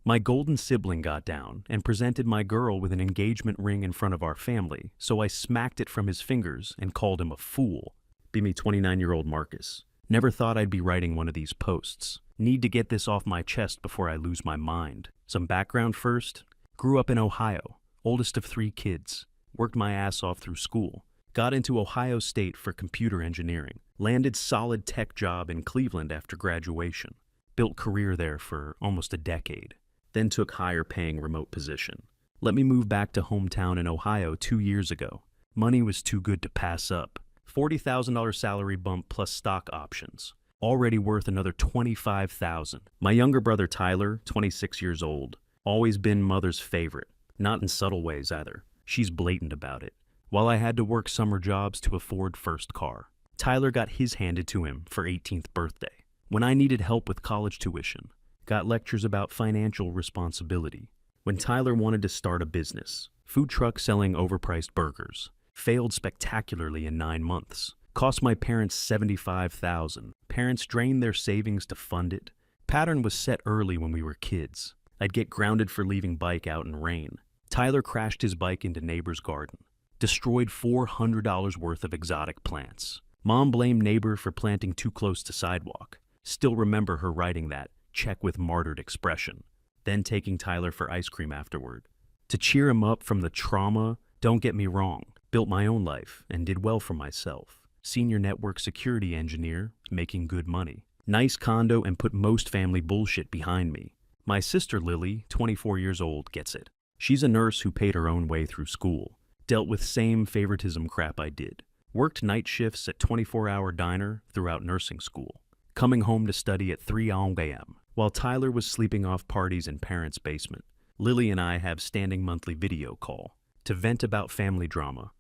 My golden sibling got down and presented my girl with an engagement ring in front of our family, so I smacked it from his fingers and called him a fool. Be me 29-year-old Marcus. Never thought I'd be writing one of these posts. Need to get this off my chest before I lose my mind. Some background first. Grew up in Ohio, oldest of 3 kids. Worked my ass off through school. Got into Ohio State for computer engineering. Landed solid tech job in Cleveland after graduation. Built career there for almost a decade. Then took higher paying remote position. Let me move back to hometown in Ohio 2 years ago. Money was too good to pass up. $40,000 salary bump plus stock options. Already worth another $25,000. My younger brother Tyler, 26 years old. Always been mother's favorite. Not in subtle ways either. She's blatant about it. While I had to work summer jobs to afford first car, Tyler got his handed to him for 18th birthday. When I needed help with college tuition, got lectures about financial responsibility. When Tyler wanted to start a business, food truck selling overpriced burgers, failed spectacularly in 9 months. Cost my parents $75,000. Parents drained their savings to fund it. Pattern was set early when we were kids. I'd get grounded for leaving bike out in rain. Tyler crashed his bike into neighbor's garden. Destroyed $400 worth of exotic plants. Mom blamed neighbor for planting too close to sidewalk. Still remember her writing that check with martyred expression. Then taking Tyler for ice cream afterward. To cheer him up from the trauma, don't get me wrong, built my own life and did well for myself. Senior network security engineer, making good money. Nice condo and put most family bullshit behind me. My sister Lily, 24 years old, gets it. She's a nurse who paid her own way through school. Dealt with same favoritism crap I did. Worked night shifts at 24-hour diner throughout nursing school. Coming home to study at 3 a.m. while Tyler was sleeping off parties in parents' basement. Lily and I have standing monthly video call to vent about family drama.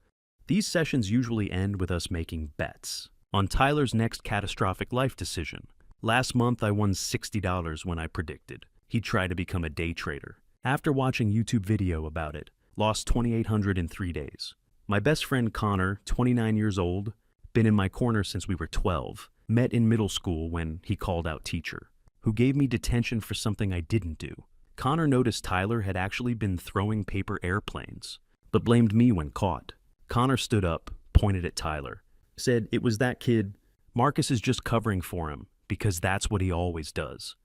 These sessions usually end with us making bets on Tyler's next catastrophic life decision. Last month I won $60 when I predicted he'd try to become a day trader. After watching YouTube video about it, lost $2,800 in 3 days. My best friend Connor, 29 years old, been in my corner since we were 12, met in middle school when he called out teacher, who gave me detention for something I didn't do. Connor noticed Tyler had actually been throwing paper airplanes, but blamed me when caught. Connor stood up, pointed at Tyler, said it was that kid. Marcus is just covering for him because that's what he always does.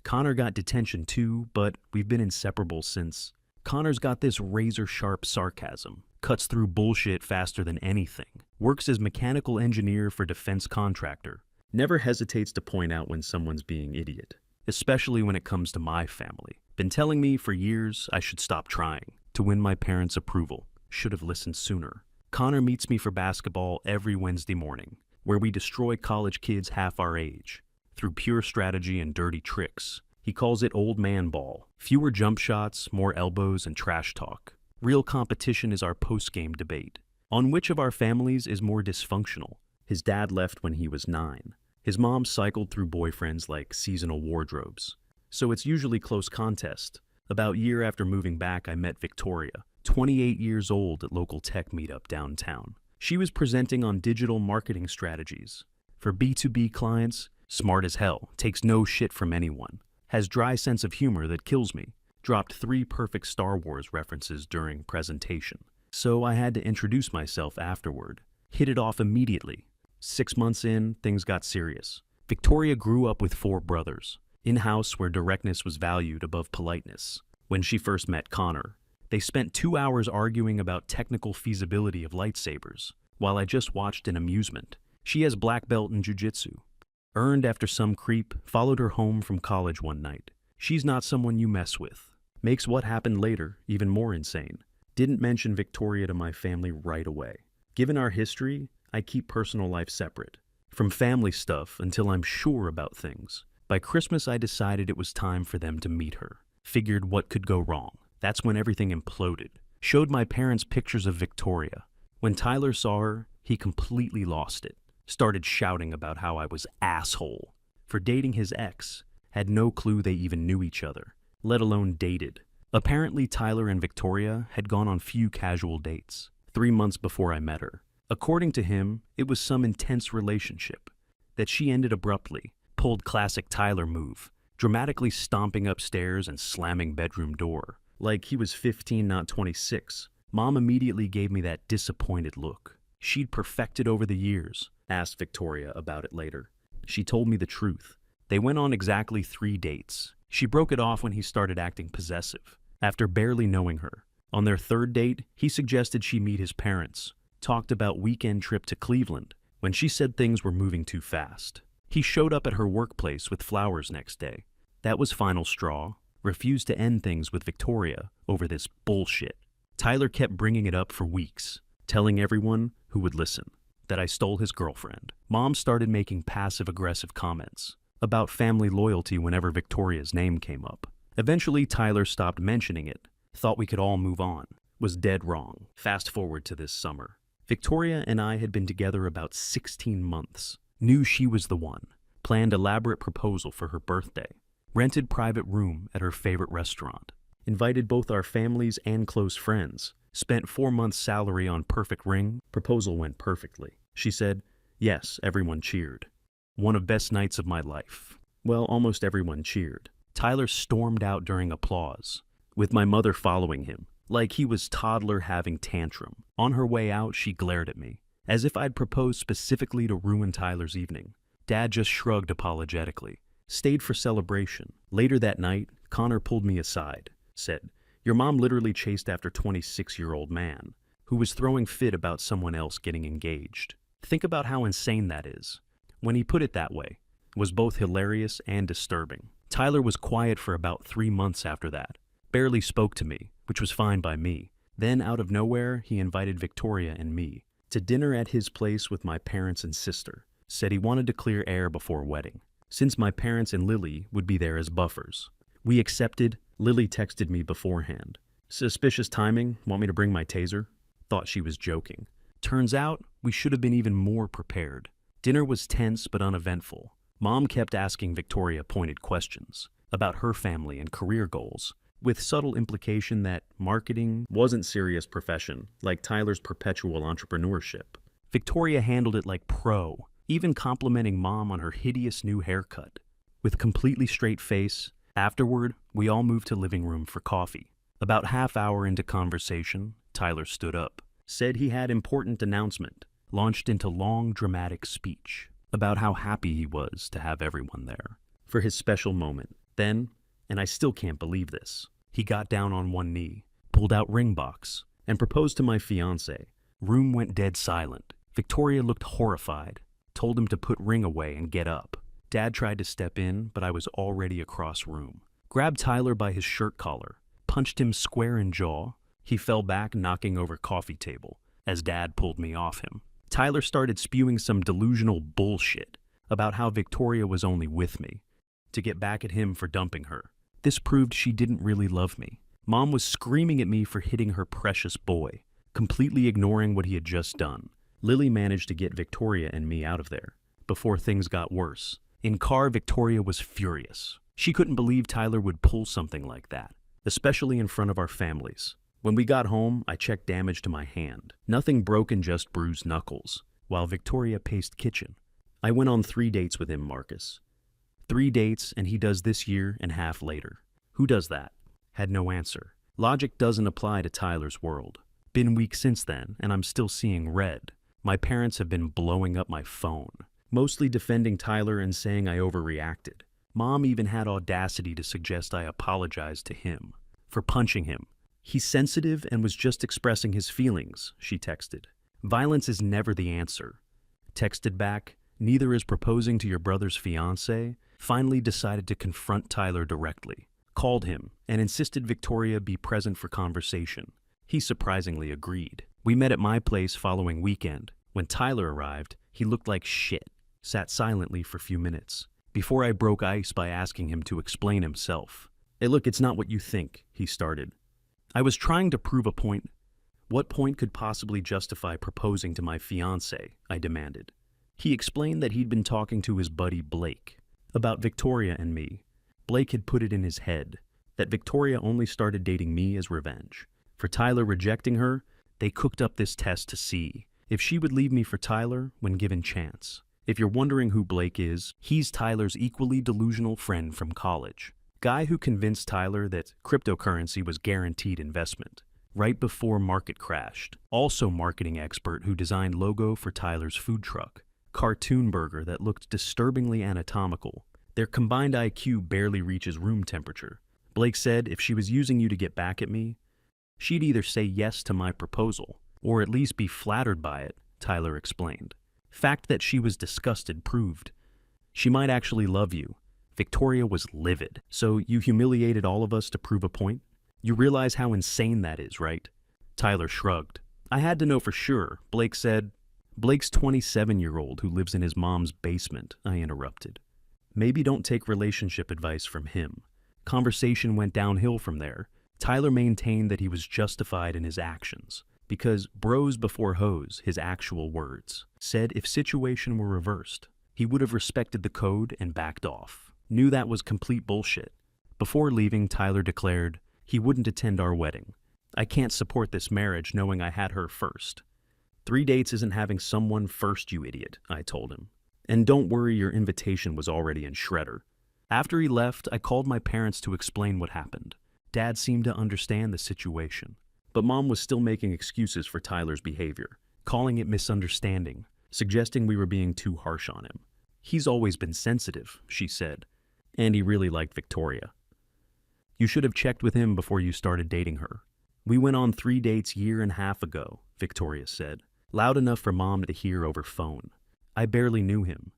Connor got detention too, but we've been inseparable since. Connor's got this razor-sharp sarcasm, cuts through bullshit faster than anything, works as mechanical engineer for defense contractor, never hesitates to point out when someone's being idiot, especially when it comes to my family. Been telling me for years I should stop trying to win my parents' approval. Should have listened sooner. Connor meets me for basketball every Wednesday morning, where we destroy college kids half our age, through pure strategy and dirty tricks. He calls it old man ball. Fewer jump shots, more elbows and trash talk. Real competition is our post-game debate. On which of our families is more dysfunctional? His dad left when he was 9. His mom cycled through boyfriends like seasonal wardrobes. So it's usually close contest. About a year after moving back, I met Victoria, 28 years old, at local tech meetup downtown. She was presenting on digital marketing strategies. For B2B clients, smart as hell, takes no shit from anyone. Has dry sense of humor that kills me. Dropped 3 perfect Star Wars references during presentation. So I had to introduce myself afterward. Hit it off immediately. 6 months in, things got serious. Victoria grew up with 4 brothers, in-house where directness was valued above politeness. When she first met Connor, they spent 2 hours arguing about technical feasibility of lightsabers, while I just watched in amusement. She has black belt in jiu-jitsu. Earned after some creep followed her home from college one night. She's not someone you mess with. Makes what happened later even more insane. Didn't mention Victoria to my family right away. Given our history, I keep personal life separate. From family stuff until I'm sure about things. By Christmas, I decided it was time for them to meet her. Figured what could go wrong. That's when everything imploded. Showed my parents pictures of Victoria. When Tyler saw her, he completely lost it. Started shouting about how I was asshole for dating his ex. Had no clue they even knew each other, let alone dated. Apparently, Tyler and Victoria had gone on few casual dates, 3 months before I met her. According to him, it was some intense relationship, that she ended abruptly, pulled classic Tyler move, dramatically stomping upstairs and slamming bedroom door. Like he was 15, not 26. Mom immediately gave me that disappointed look. She'd perfected over the years. Asked Victoria about it later. She told me the truth. They went on exactly 3 dates. She broke it off when he started acting possessive, after barely knowing her. On their 3rd date, he suggested she meet his parents, talked about weekend trip to Cleveland, when she said things were moving too fast. He showed up at her workplace with flowers next day. That was final straw. Refused to end things with Victoria over this bullshit. Tyler kept bringing it up for weeks, telling everyone who would listen that I stole his girlfriend. Mom started making passive-aggressive comments about family loyalty whenever Victoria's name came up. Eventually, Tyler stopped mentioning it, thought we could all move on, was dead wrong. Fast forward to this summer. Victoria and I had been together about 16 months, knew she was the one, planned elaborate proposal for her birthday, rented private room at her favorite restaurant, invited both our families and close friends, spent 4 months' salary on perfect ring. Proposal went perfectly. She said, yes, everyone cheered. One of best nights of my life. Well, almost everyone cheered. Tyler stormed out during applause, with my mother following him, like he was toddler having tantrum. On her way out, she glared at me, as if I'd proposed specifically to ruin Tyler's evening. Dad just shrugged apologetically, stayed for celebration. Later that night, Connor pulled me aside, said, your mom literally chased after 26-year-old man who was throwing fit about someone else getting engaged. Think about how insane that is. When he put it that way, it was both hilarious and disturbing. Tyler was quiet for about 3 months after that, barely spoke to me, which was fine by me. Then, out of nowhere, he invited Victoria and me to dinner at his place with my parents and sister. Said he wanted to clear air before wedding, since my parents and Lily would be there as buffers. We accepted. Lily texted me beforehand. Suspicious timing, want me to bring my taser? Thought she was joking. Turns out, we should have been even more prepared. Dinner was tense but uneventful. Mom kept asking Victoria pointed questions about her family and career goals, with subtle implication that marketing wasn't serious profession, like Tyler's perpetual entrepreneurship. Victoria handled it like pro, even complimenting Mom on her hideous new haircut. With completely straight face, afterward, we all moved to living room for coffee. About half hour into conversation, Tyler stood up, said he had important announcement, launched into long dramatic speech about how happy he was to have everyone there for his special moment. Then, and I still can't believe this, he got down on one knee, pulled out ring box, and proposed to my fiancée. Room went dead silent. Victoria looked horrified, told him to put ring away and get up. Dad tried to step in, but I was already across room. Grabbed Tyler by his shirt collar, punched him square in jaw. He fell back, knocking over coffee table, as Dad pulled me off him. Tyler started spewing some delusional bullshit about how Victoria was only with me to get back at him for dumping her. This proved she didn't really love me. Mom was screaming at me for hitting her precious boy, completely ignoring what he had just done. Lily managed to get Victoria and me out of there before things got worse. In car, Victoria was furious. She couldn't believe Tyler would pull something like that, especially in front of our families. When we got home, I checked damage to my hand. Nothing broken, just bruised knuckles, while Victoria paced kitchen. I went on 3 dates with him, Marcus. 3 dates, and he does this year and half later. Who does that? Had no answer. Logic doesn't apply to Tyler's world. Been weeks since then, and I'm still seeing red. My parents have been blowing up my phone, mostly defending Tyler and saying I overreacted. Mom even had audacity to suggest I apologize to him for punching him. He's sensitive and was just expressing his feelings, she texted. Violence is never the answer. Texted back, neither is proposing to your brother's fiancé. Finally decided to confront Tyler directly. Called him and insisted Victoria be present for conversation. He surprisingly agreed. We met at my place following weekend. When Tyler arrived, he looked like shit. Sat silently for a few minutes before I broke ice by asking him to explain himself. Hey, look, it's not what you think, he started. I was trying to prove a point. What point could possibly justify proposing to my fiancé? I demanded. He explained that he'd been talking to his buddy Blake about Victoria and me. Blake had put it in his head that Victoria only started dating me as revenge. For Tyler rejecting her, they cooked up this test to see if she would leave me for Tyler when given chance. If you're wondering who Blake is, he's Tyler's equally delusional friend from college. Guy who convinced Tyler that cryptocurrency was guaranteed investment right before market crashed. Also marketing expert who designed logo for Tyler's food truck. Cartoon burger that looked disturbingly anatomical. Their combined IQ barely reaches room temperature. Blake said if she was using you to get back at me, she'd either say yes to my proposal, or at least be flattered by it, Tyler explained. Fact that she was disgusted proved she might actually love you. Victoria was livid. So you humiliated all of us to prove a point? You realize how insane that is, right? Tyler shrugged. I had to know for sure, Blake said. Blake's 27-year-old who lives in his mom's basement, I interrupted. Maybe don't take relationship advice from him. Conversation went downhill from there. Tyler maintained that he was justified in his actions, because bros before hoes, his actual words, said if situation were reversed, he would have respected the code and backed off. Knew that was complete bullshit. Before leaving, Tyler declared he wouldn't attend our wedding. I can't support this marriage knowing I had her first. 3 dates isn't having someone first, you idiot, I told him. And don't worry, your invitation was already in Shredder. After he left, I called my parents to explain what happened. Dad seemed to understand the situation, but Mom was still making excuses for Tyler's behavior, calling it misunderstanding, suggesting we were being too harsh on him. He's always been sensitive, she said, and he really liked Victoria. You should have checked with him before you started dating her. We went on 3 dates 1.5 years ago, Victoria said, loud enough for Mom to hear over phone. I barely knew him.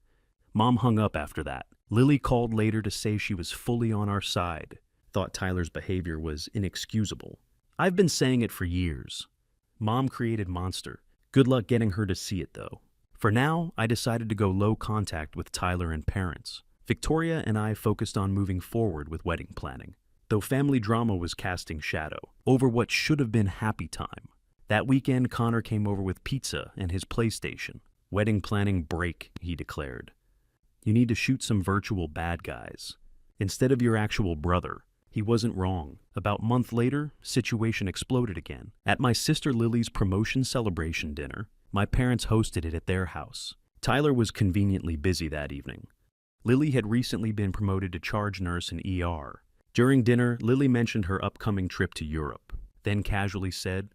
Mom hung up after that. Lily called later to say she was fully on our side, thought Tyler's behavior was inexcusable. I've been saying it for years. Mom created monster. Good luck getting her to see it, though. For now, I decided to go low contact with Tyler and parents. Victoria and I focused on moving forward with wedding planning, though family drama was casting shadow over what should have been happy time. That weekend, Connor came over with pizza and his PlayStation. Wedding planning break, he declared. You need to shoot some virtual bad guys instead of your actual brother. He wasn't wrong. About a month later, situation exploded again. At my sister Lily's promotion celebration dinner, my parents hosted it at their house. Tyler was conveniently busy that evening. Lily had recently been promoted to charge nurse in ER. During dinner, Lily mentioned her upcoming trip to Europe, then casually said,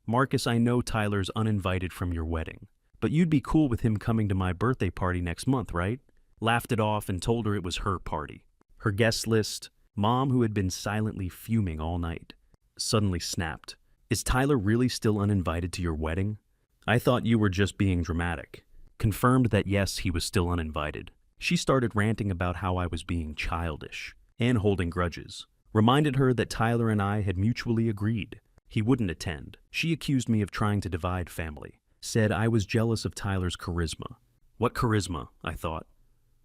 Marcus, I know Tyler's uninvited from your wedding, but you'd be cool with him coming to my birthday party next month, right? Laughed it off and told her it was her party. Her guest list, Mom, who had been silently fuming all night, suddenly snapped. Is Tyler really still uninvited to your wedding? I thought you were just being dramatic. Confirmed that yes, he was still uninvited. She started ranting about how I was being childish and holding grudges. Reminded her that Tyler and I had mutually agreed he wouldn't attend. She accused me of trying to divide family. Said I was jealous of Tyler's charisma. What charisma? I thought.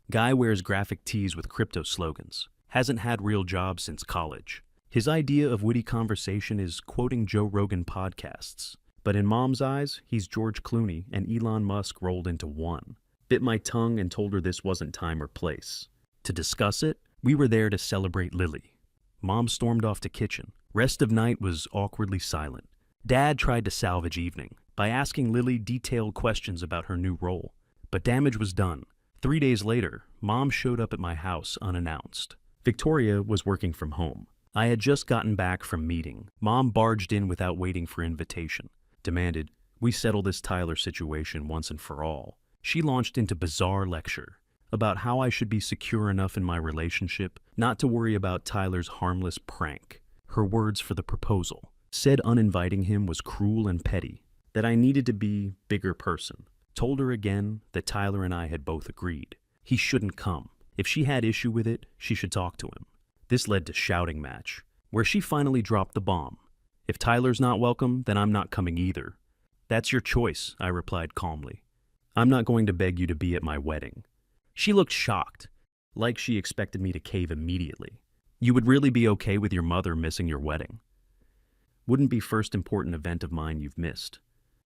Guy wears graphic tees with crypto slogans. Hasn't had real jobs since college. His idea of witty conversation is quoting Joe Rogan podcasts. But in Mom's eyes, he's George Clooney and Elon Musk rolled into one. Bit my tongue and told her this wasn't time or place. To discuss it, we were there to celebrate Lily. Mom stormed off to kitchen. Rest of night was awkwardly silent. Dad tried to salvage evening by asking Lily detailed questions about her new role. But damage was done. 3 days later, Mom showed up at my house unannounced. Victoria was working from home. I had just gotten back from meeting. Mom barged in without waiting for invitation. Demanded, we settle this Tyler situation once and for all. She launched into bizarre lecture about how I should be secure enough in my relationship not to worry about Tyler's harmless prank. Her words for the proposal. Said uninviting him was cruel and petty, that I needed to be bigger person. Told her again that Tyler and I had both agreed. He shouldn't come. If she had issue with it, she should talk to him. This led to shouting match, where she finally dropped the bomb. If Tyler's not welcome, then I'm not coming either. That's your choice, I replied calmly. I'm not going to beg you to be at my wedding. She looked shocked, like she expected me to cave immediately. You would really be okay with your mother missing your wedding? Wouldn't be first important event of mine you've missed.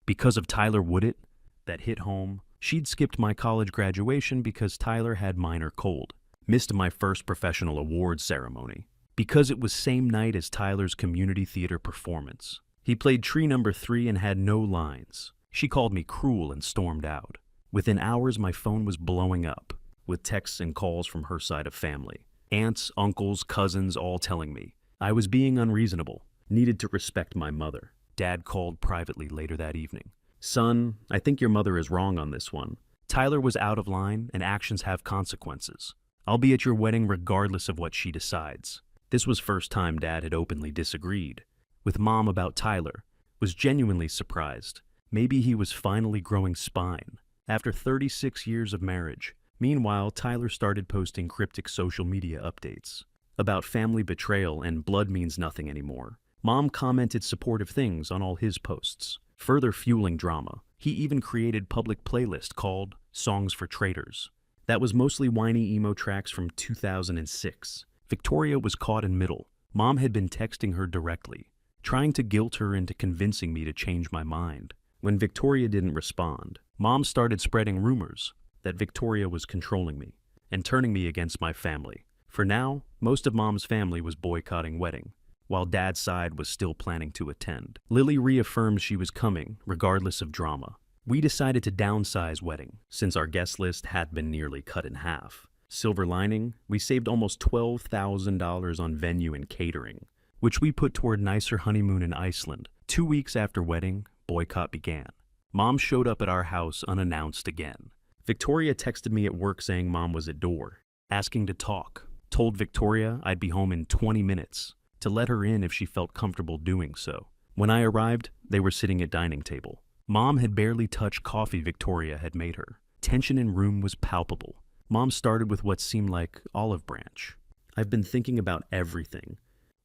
Because of Tyler, would it? That hit home. She'd skipped my college graduation because Tyler had minor cold. Missed my first professional awards ceremony because it was same night as Tyler's community theater performance. He played tree number 3 and had no lines. She called me cruel and stormed out. Within hours, my phone was blowing up, with texts and calls from her side of family. Aunts, uncles, cousins all telling me I was being unreasonable, needed to respect my mother. Dad called privately later that evening. "Son, I think your mother is wrong on this one. Tyler was out of line and actions have consequences. I'll be at your wedding regardless of what she decides." This was first time Dad had openly disagreed with Mom about Tyler. Was genuinely surprised. Maybe he was finally growing spine. After 36 years of marriage. Meanwhile, Tyler started posting cryptic social media updates about family betrayal and blood means nothing anymore. Mom commented supportive things on all his posts, further fueling drama. He even created public playlist called Songs for Traitors. That was mostly whiny emo tracks from 2006. Victoria was caught in middle. Mom had been texting her directly, trying to guilt her into convincing me to change my mind. When Victoria didn't respond, Mom started spreading rumors that Victoria was controlling me and turning me against my family. For now, most of Mom's family was boycotting wedding, while Dad's side was still planning to attend. Lily reaffirmed she was coming, regardless of drama. We decided to downsize wedding, since our guest list had been nearly cut in half. Silver lining, we saved almost $12,000 on venue and catering, which we put toward nicer honeymoon in Iceland. 2 weeks after wedding, boycott began. Mom showed up at our house unannounced again. Victoria texted me at work saying Mom was at door, asking to talk. Told Victoria I'd be home in 20 minutes, to let her in if she felt comfortable doing so. When I arrived, they were sitting at dining table. Mom had barely touched coffee Victoria had made her. Tension in room was palpable. Mom started with what seemed like olive branch. "I've been thinking about everything.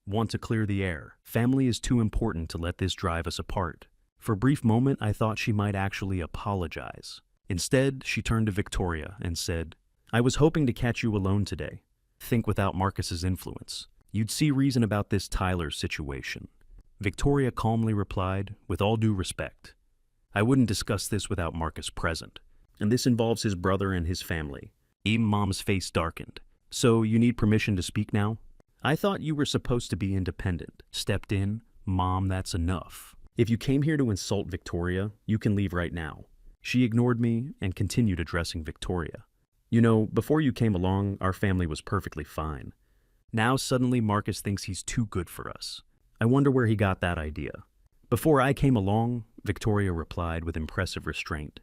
Want to clear the air. Family is too important to let this drive us apart." For a brief moment, I thought she might actually apologize. Instead, she turned to Victoria and said, "I was hoping to catch you alone today. Think without Marcus's influence. You'd see reason about this Tyler situation." Victoria calmly replied, "With all due respect, I wouldn't discuss this without Marcus present, and this involves his brother and his family." Even Mom's face darkened. "So you need permission to speak now?" "I thought you were supposed to be independent." Stepped in, "Mom, that's enough. If you came here to insult Victoria, you can leave right now." She ignored me and continued addressing Victoria. "You know, before you came along, our family was perfectly fine. Now suddenly Marcus thinks he's too good for us. I wonder where he got that idea." "Before I came along," Victoria replied with impressive restraint.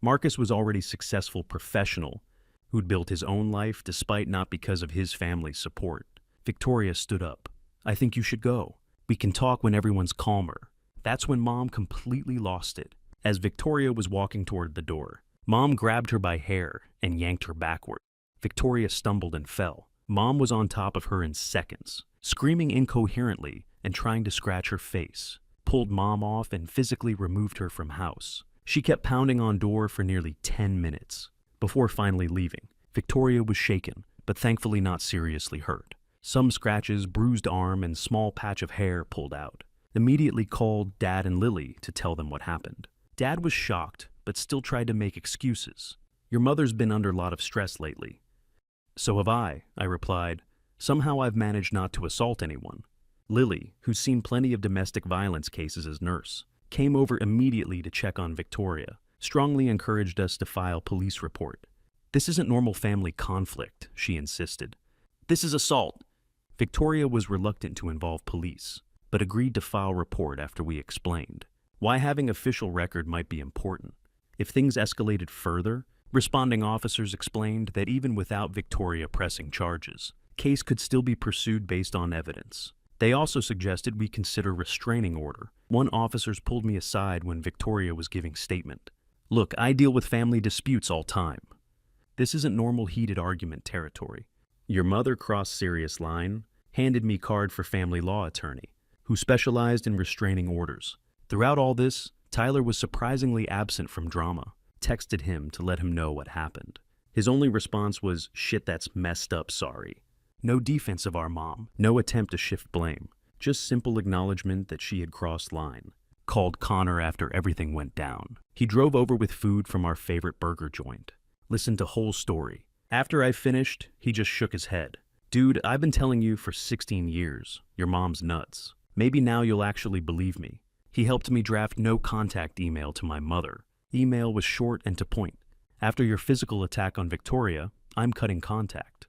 Marcus was already successful professional who'd built his own life despite not because of his family's support. Victoria stood up. "I think you should go. We can talk when everyone's calmer." That's when Mom completely lost it. As Victoria was walking toward the door, Mom grabbed her by hair and yanked her backward. Victoria stumbled and fell. Mom was on top of her in seconds, screaming incoherently and trying to scratch her face. Pulled Mom off and physically removed her from house. She kept pounding on door for nearly 10 minutes. Before finally leaving, Victoria was shaken, but thankfully not seriously hurt. Some scratches, bruised arm, and small patch of hair pulled out. Immediately called Dad and Lily to tell them what happened. Dad was shocked, but still tried to make excuses. "Your mother's been under a lot of stress lately." "So have I replied. "Somehow I've managed not to assault anyone." Lily, who's seen plenty of domestic violence cases as nurse, came over immediately to check on Victoria, strongly encouraged us to file police report. "This isn't normal family conflict," she insisted. "This is assault." Victoria was reluctant to involve police, but agreed to file report after we explained why having official record might be important. If things escalated further, responding officers explained that even without Victoria pressing charges, case could still be pursued based on evidence. They also suggested we consider restraining order. One officer pulled me aside when Victoria was giving statement. "Look, I deal with family disputes all time. This isn't normal heated argument territory. Your mother crossed serious line, handed me card for family law attorney, who specialized in restraining orders. Throughout all this, Tyler was surprisingly absent from drama. Texted him to let him know what happened. His only response was, "Shit, that's messed up, sorry." No defense of our mom, no attempt to shift blame, just simple acknowledgement that she had crossed line. Called Connor after everything went down. He drove over with food from our favorite burger joint. Listened to whole story. After I finished, he just shook his head. "Dude, I've been telling you for 16 years, your mom's nuts. Maybe now you'll actually believe me." He helped me draft no contact email to my mother. Email was short and to point. After your physical attack on Victoria, I'm cutting contact.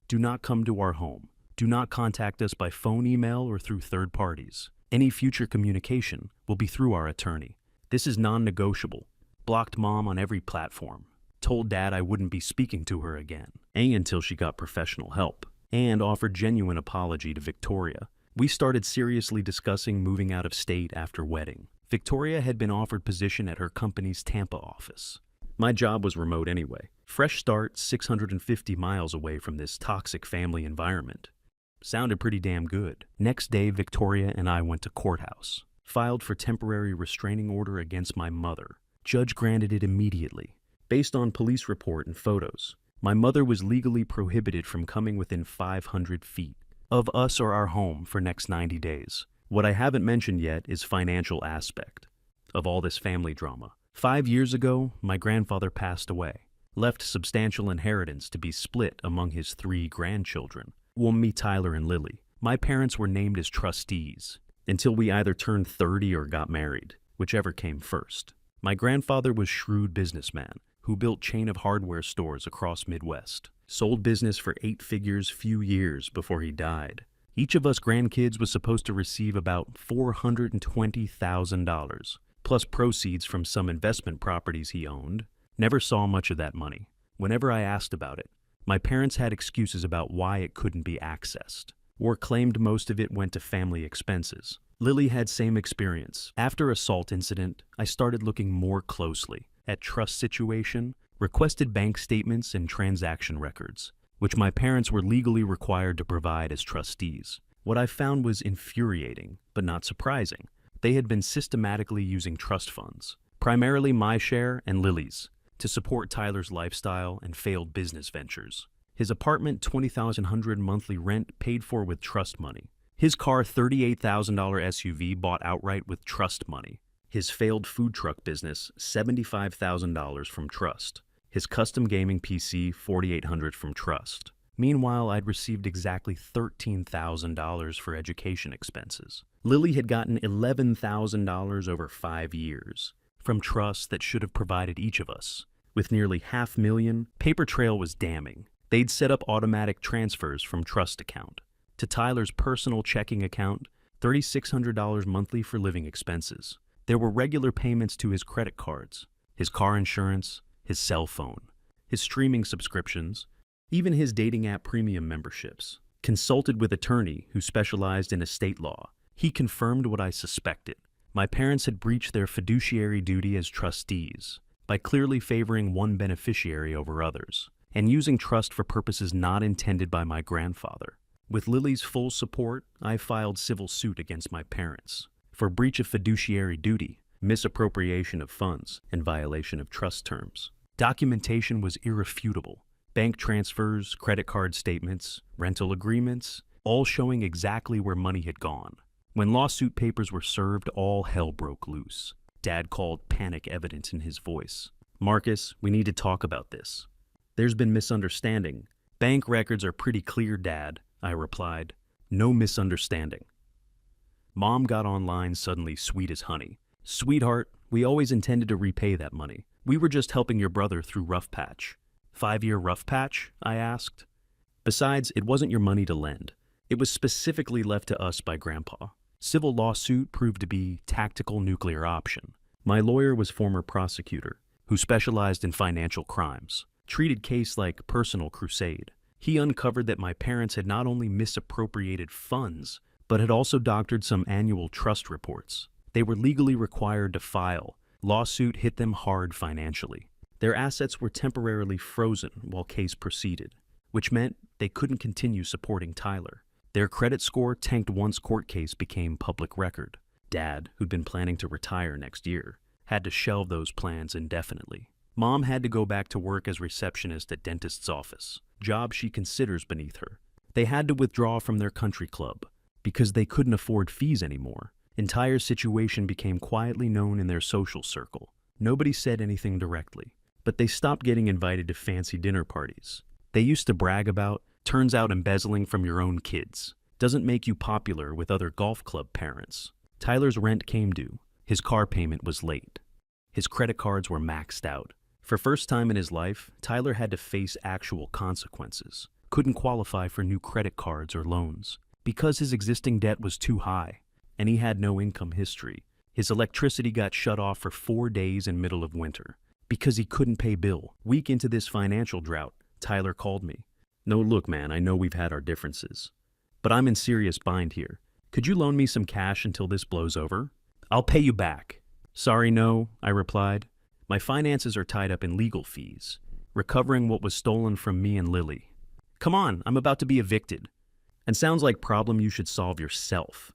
Do not come to our home. Do not contact us by phone, email, or through third parties. Any future communication will be through our attorney. This is non-negotiable. Blocked Mom on every platform. Told Dad I wouldn't be speaking to her again, until she got professional help, and offered genuine apology to Victoria. We started seriously discussing moving out of state after wedding. Victoria had been offered position at her company's Tampa office. My job was remote anyway. Fresh start 650 miles away from this toxic family environment. Sounded pretty damn good. Next day, Victoria and I went to courthouse. Filed for temporary restraining order against my mother. Judge granted it immediately. Based on police report and photos, my mother was legally prohibited from coming within 500 feet of us or our home for next 90 days. What I haven't mentioned yet is financial aspect of all this family drama. 5 years ago, my grandfather passed away, left substantial inheritance to be split among his 3 grandchildren, me, Tyler, and Lily. My parents were named as trustees until we either turned 30 or got married, whichever came first. My grandfather was a shrewd businessman who built chain of hardware stores across Midwest, sold business for 8 figures few years before he died. Each of us grandkids was supposed to receive about $420,000, plus proceeds from some investment properties he owned. Never saw much of that money. Whenever I asked about it, my parents had excuses about why it couldn't be accessed, or claimed most of it went to family expenses. Lily had same experience. After assault incident, I started looking more closely at trust situation, requested bank statements and transaction records, which my parents were legally required to provide as trustees. What I found was infuriating, but not surprising. They had been systematically using trust funds, primarily my share and Lily's, to support Tyler's lifestyle and failed business ventures. His apartment, $20,100 monthly rent paid for with trust money. His car, $38,000 SUV bought outright with trust money. His failed food truck business, $75,000 from trust. His custom gaming PC, $4,800 from trust. Meanwhile, I'd received exactly $13,000 for education expenses. Lily had gotten $11,000 over 5 years from trusts that should have provided each of us. With nearly $500,000, paper trail was damning. They'd set up automatic transfers from trust account to Tyler's personal checking account, $3,600 monthly for living expenses. There were regular payments to his credit cards, his car insurance, his cell phone, his streaming subscriptions, even his dating app premium memberships. Consulted with attorney who specialized in estate law. He confirmed what I suspected. My parents had breached their fiduciary duty as trustees by clearly favoring one beneficiary over others and using trust for purposes not intended by my grandfather. With Lily's full support, I filed civil suit against my parents for breach of fiduciary duty, misappropriation of funds, and violation of trust terms. Documentation was irrefutable. Bank transfers, credit card statements, rental agreements, all showing exactly where money had gone. When lawsuit papers were served, all hell broke loose. Dad called, panic evident in his voice. "Marcus, we need to talk about this. There's been misunderstanding." "Bank records are pretty clear, Dad," I replied. "No misunderstanding." Mom got online suddenly sweet as honey. "Sweetheart, we always intended to repay that money. We were just helping your brother through rough patch." "5-year rough patch?" I asked. "Besides, it wasn't your money to lend. It was specifically left to us by Grandpa." Civil lawsuit proved to be tactical nuclear option. My lawyer was former prosecutor who specialized in financial crimes. Treated case like personal crusade. He uncovered that my parents had not only misappropriated funds, but had also doctored some annual trust reports. They were legally required to file. Lawsuit hit them hard financially. Their assets were temporarily frozen while case proceeded, which meant they couldn't continue supporting Tyler. Their credit score tanked once court case became public record. Dad, who'd been planning to retire next year, had to shelve those plans indefinitely. Mom had to go back to work as receptionist at dentist's office, job she considers beneath her. They had to withdraw from their country club because they couldn't afford fees anymore. Entire situation became quietly known in their social circle. Nobody said anything directly, but they stopped getting invited to fancy dinner parties. They used to brag about, "Turns out embezzling from your own kids doesn't make you popular with other golf club parents." Tyler's rent came due. His car payment was late. His credit cards were maxed out. For first time in his life, Tyler had to face actual consequences. Couldn't qualify for new credit cards or loans because his existing debt was too high, and he had no income history. His electricity got shut off for 4 days in middle of winter because he couldn't pay bill. Week into this financial drought, Tyler called me. "No, look, man, I know we've had our differences, but I'm in serious bind here. Could you loan me some cash until this blows over? I'll pay you back." "Sorry, no," I replied. "My finances are tied up in legal fees, recovering what was stolen from me and Lily." "Come on, I'm about to be evicted." "And sounds like problem you should solve yourself."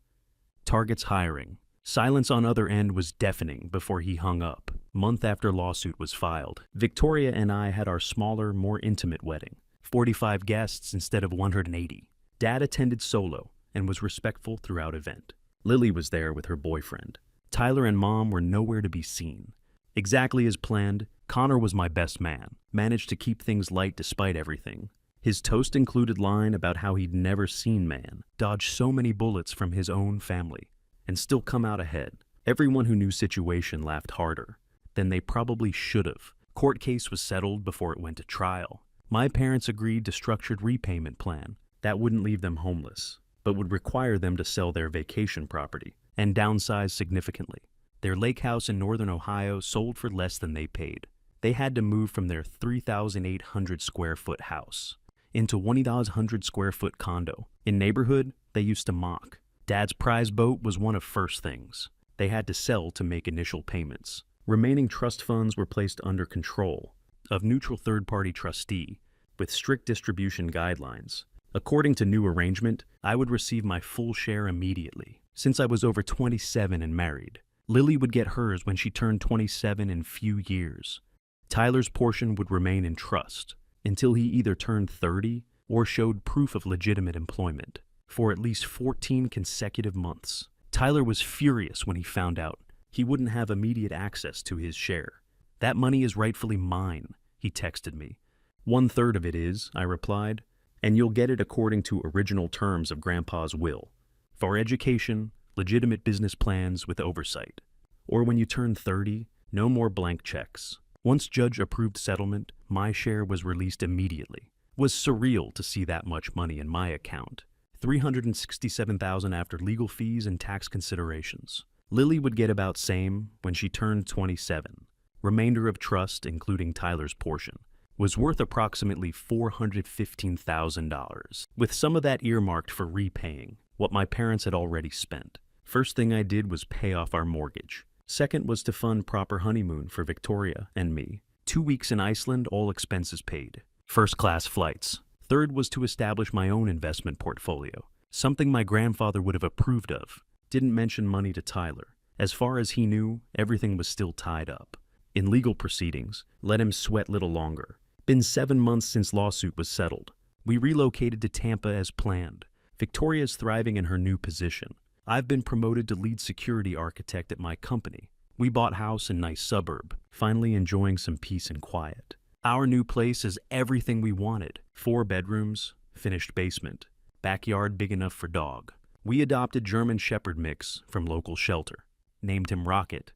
Target's hiring. Silence on other end was deafening before he hung up. Month after lawsuit was filed, Victoria and I had our smaller, more intimate wedding. 45 guests instead of 180. Dad attended solo and was respectful throughout event. Lily was there with her boyfriend. Tyler and Mom were nowhere to be seen. Exactly as planned, Connor was my best man, managed to keep things light despite everything. His toast included line about how he'd never seen man dodge so many bullets from his own family and still come out ahead. Everyone who knew situation laughed harder than they probably should have. Court case was settled before it went to trial. My parents agreed to structured repayment plan that wouldn't leave them homeless, but would require them to sell their vacation property and downsize significantly. Their lake house in northern Ohio sold for less than they paid. They had to move from their 3,800 square foot house into 1,100 square foot condo. In neighborhood, they used to mock. Dad's prize boat was one of first things. They had to sell to make initial payments. Remaining trust funds were placed under control of neutral third-party trustee with strict distribution guidelines. According to new arrangement, I would receive my full share immediately. Since I was over 27 and married, Lily would get hers when she turned 27 in few years. Tyler's portion would remain in trust until he either turned 30 or showed proof of legitimate employment for at least 14 consecutive months. Tyler was furious when he found out he wouldn't have immediate access to his share. "That money is rightfully mine," he texted me. "1/3 of it is," I replied, "and you'll get it according to original terms of Grandpa's will, for education, legitimate business plans with oversight. Or when you turn 30, no more blank checks." Once judge-approved settlement, my share was released immediately. It was surreal to see that much money in my account. $367,000 after legal fees and tax considerations. Lily would get about same when she turned 27. Remainder of trust, including Tyler's portion, was worth approximately $415,000, with some of that earmarked for repaying what my parents had already spent. First thing I did was pay off our mortgage. Second was to fund proper honeymoon for Victoria and me. 2 weeks in Iceland, all expenses paid. First-class flights. Third was to establish my own investment portfolio, something my grandfather would have approved of. Didn't mention money to Tyler. As far as he knew, everything was still tied up. In legal proceedings, let him sweat little longer. Been 7 months since lawsuit was settled. We relocated to Tampa as planned. Victoria's thriving in her new position. I've been promoted to lead security architect at my company. We bought house in nice suburb, finally enjoying some peace and quiet. Our new place is everything we wanted. 4 bedrooms, finished basement, backyard big enough for dog. We adopted German Shepherd mix from local shelter. Named him Rocket.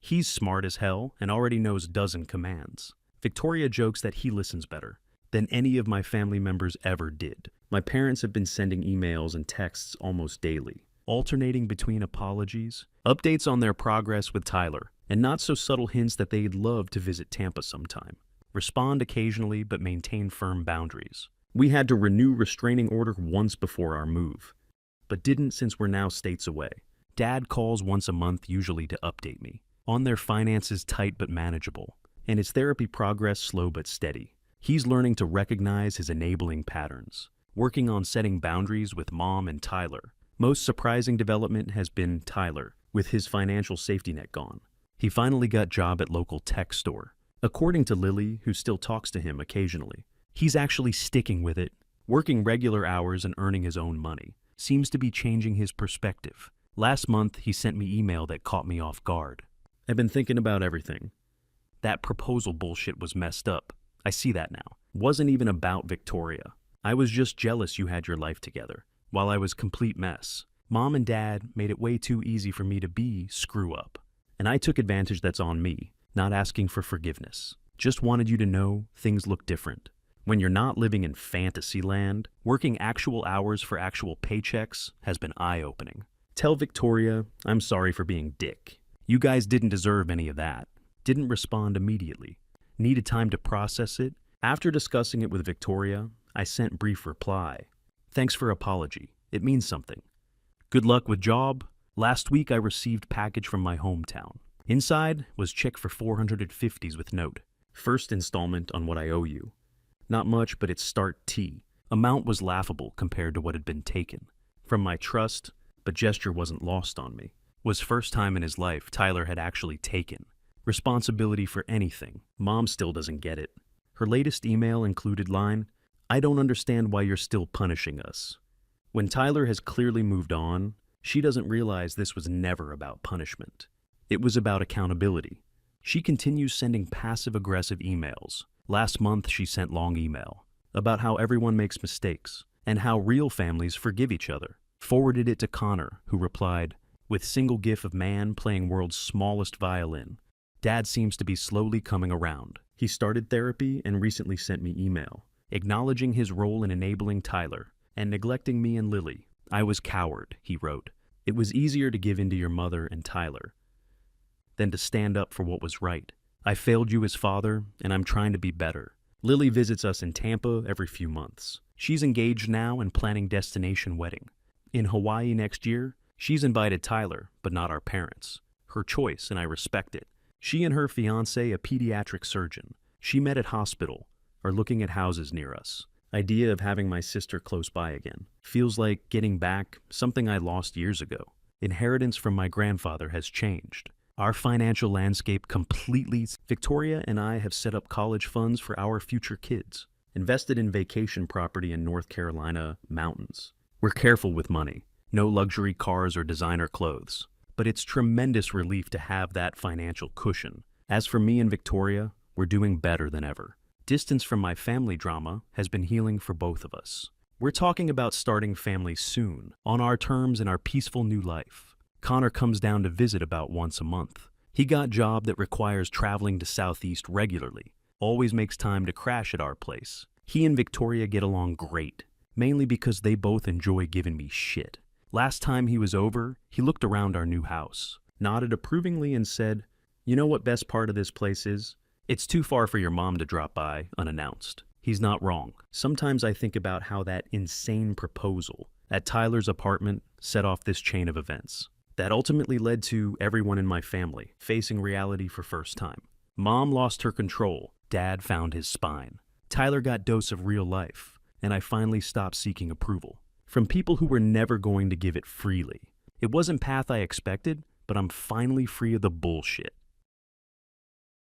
He's smart as hell and already knows dozen commands. Victoria jokes that he listens better than any of my family members ever did. My parents have been sending emails and texts almost daily, alternating between apologies, updates on their progress with Tyler, and not so subtle hints that they'd love to visit Tampa sometime. Respond occasionally but maintain firm boundaries. We had to renew restraining order once before our move, but didn't since we're now states away. Dad calls once a month usually to update me on their finances, tight but manageable, and his therapy progress slow but steady. He's learning to recognize his enabling patterns, working on setting boundaries with Mom and Tyler. Most surprising development has been Tyler, with his financial safety net gone. He finally got job at local tech store. According to Lily, who still talks to him occasionally, he's actually sticking with it, working regular hours and earning his own money. Seems to be changing his perspective. Last month, he sent me email that caught me off guard. "I've been thinking about everything. That proposal bullshit was messed up. I see that now. Wasn't even about Victoria. I was just jealous you had your life together, while I was complete mess. Mom and Dad made it way too easy for me to be screw up. And I took advantage. That's on me, not asking for forgiveness. Just wanted you to know things look different. When you're not living in fantasy land, working actual hours for actual paychecks has been eye-opening. Tell Victoria I'm sorry for being dick. You guys didn't deserve any of that. Didn't respond immediately. Needed time to process it. After discussing it with Victoria, I sent brief reply. Thanks for apology. It means something. Good luck with job. Last week I received package from my hometown. Inside was check for 450s with note. First installment on what I owe you. Not much, but it's start T. Amount was laughable compared to what had been taken. From my trust, but gesture wasn't lost on me. Was first time in his life Tyler had actually taken responsibility for anything. Mom still doesn't get it. Her latest email included line, I don't understand why you're still punishing us. When Tyler has clearly moved on, she doesn't realize this was never about punishment. It was about accountability. She continues sending passive-aggressive emails. Last month she sent long email about how everyone makes mistakes and how real families forgive each other. Forwarded it to Connor, who replied, with single gif of man playing world's smallest violin. Dad seems to be slowly coming around. He started therapy and recently sent me email, acknowledging his role in enabling Tyler and neglecting me and Lily. I was coward, he wrote. It was easier to give in to your mother and Tyler than to stand up for what was right. I failed you as father, and I'm trying to be better. Lily visits us in Tampa every few months. She's engaged now and planning destination wedding. In Hawaii next year, she's invited Tyler, but not our parents. Her choice, and I respect it. She and her fiancé, a pediatric surgeon. She met at hospital, are looking at houses near us. Idea of having my sister close by again. Feels like getting back something I lost years ago. Inheritance from my grandfather has changed. Our financial landscape completely. Victoria and I have set up college funds for our future kids. Invested in vacation property in North Carolina mountains. We're careful with money. No luxury cars or designer clothes. But it's tremendous relief to have that financial cushion. As for me and Victoria, we're doing better than ever. Distance from my family drama has been healing for both of us. We're talking about starting families soon, on our terms in our peaceful new life. Connor comes down to visit about once a month. He got job that requires traveling to Southeast regularly. Always makes time to crash at our place. He and Victoria get along great, mainly because they both enjoy giving me shit. Last time he was over, he looked around our new house, nodded approvingly and said, you know what best part of this place is? It's too far for your mom to drop by unannounced. He's not wrong. Sometimes I think about how that insane proposal at Tyler's apartment set off this chain of events that ultimately led to everyone in my family facing reality for first time. Mom lost her control. Dad found his spine. Tyler got dose of real life, and I finally stopped seeking approval from people who were never going to give it freely. It wasn't path I expected, but I'm finally free of the bullshit.